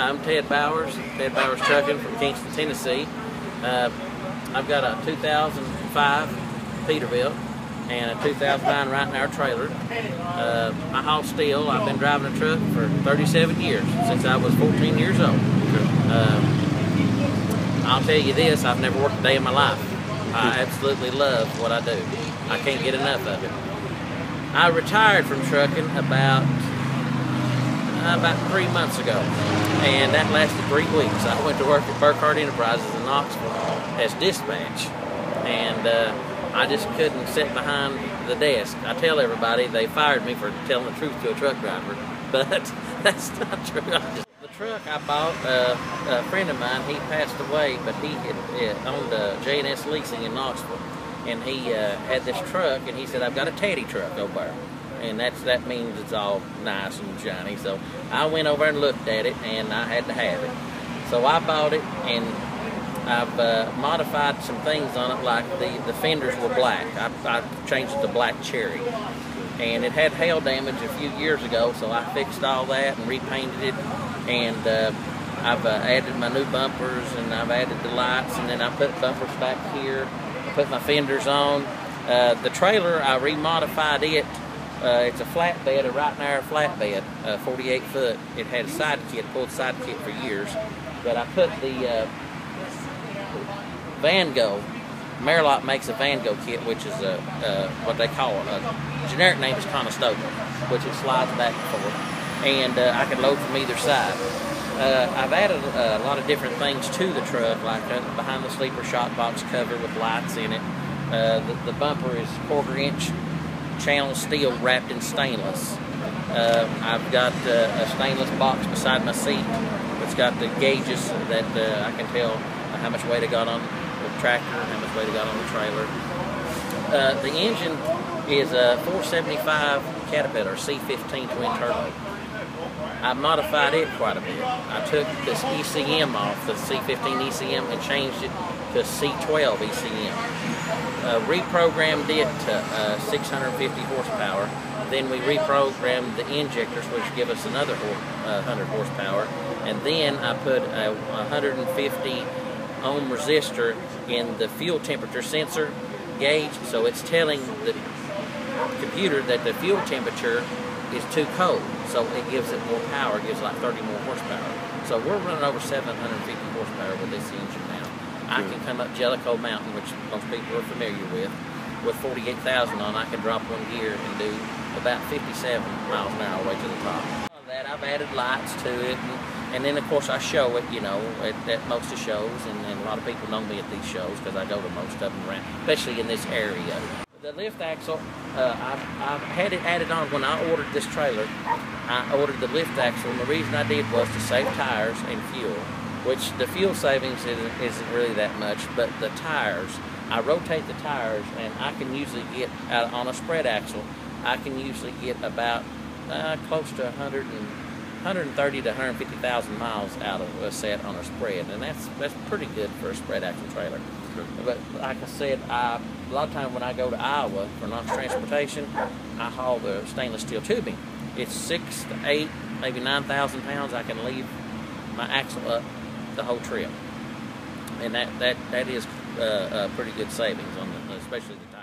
I'm Ted Bowers Trucking from Kingston, Tennessee. I've got a 2005 Peterbilt and a 2009 right in our trailer. I haul steel. I've been driving a truck for 37 years, since I was 14 years old. I'll tell you this, I've never worked a day in my life. I absolutely love what I do. I can't get enough of it. I retired from trucking about 3 months ago, and that lasted 3 weeks. I went to work at Burkhardt Enterprises in Knoxville as dispatch, and I just couldn't sit behind the desk. I tell everybody they fired me for telling the truth to a truck driver, but that's not true. The truck I bought, a friend of mine, he passed away, but he had owned J&S Leasing in Knoxville, and he had this truck, and he said, I've got a Teddy truck over there. And that means it's all nice and shiny. So I went over and looked at it, and I had to have it. So I bought it, and I've modified some things on it, like the fenders were black. I changed it to black cherry. And it had hail damage a few years ago, so I fixed all that and repainted it. And I've added my new bumpers, and I've added the lights, and then I put bumpers back here. I put my fenders on. The trailer, I remodified it. It's a flatbed, a right and hour flatbed, 48 foot. It had a side kit, pulled side kit for years. But I put the Van Gogh. Merillat makes a Van Gogh kit, which is what they call it. A generic name is Conestoga, which it slides back and forth. And I can load from either side. I've added a lot of different things to the truck, like behind the sleeper shock box cover with lights in it. The bumper is 1/4 inch channel steel wrapped in stainless. I've got a stainless box beside my seat. It's got the gauges that I can tell how much weight I got on the tractor, how much weight I got on the trailer. The engine is a 475 Caterpillar C15 twin turbo. I modified it quite a bit. I took this ECM off, the C15 ECM, and changed it to C12 ECM. Reprogrammed it to 650 horsepower. Then we reprogrammed the injectors, which give us another 100 horsepower. And then I put a 150 ohm resistor in the fuel temperature sensor gauge, so it's telling the computer that the fuel temperature is too cold, so it gives it more power, gives like 30 more horsepower. So we're running over 750 horsepower with this engine now. I can come up Jellicoe Mountain, which most people are familiar with 48,000 on. I can drop one gear and do about 57 miles an hour way to the top. That I've added lights to it, and then of course I show it, you know, at most of shows, and a lot of people know me at these shows because I go to most of them around, especially in this area. The lift axle, I've had it added on when I ordered this trailer. I ordered the lift axle, and the reason I did was to save tires and fuel, which the fuel savings isn't really that much, but the tires, I rotate the tires, and I can usually get, on a spread axle, I can usually get about close to 130 to 150,000 miles out of a set on a spread, and that's pretty good for a spread axle trailer. But like I said, a lot of times when I go to Iowa for Knox transportation, I haul the stainless steel tubing. It's 6 to 8, maybe 9,000 pounds. I can leave my axle up the whole trip, and that is pretty good savings on especially the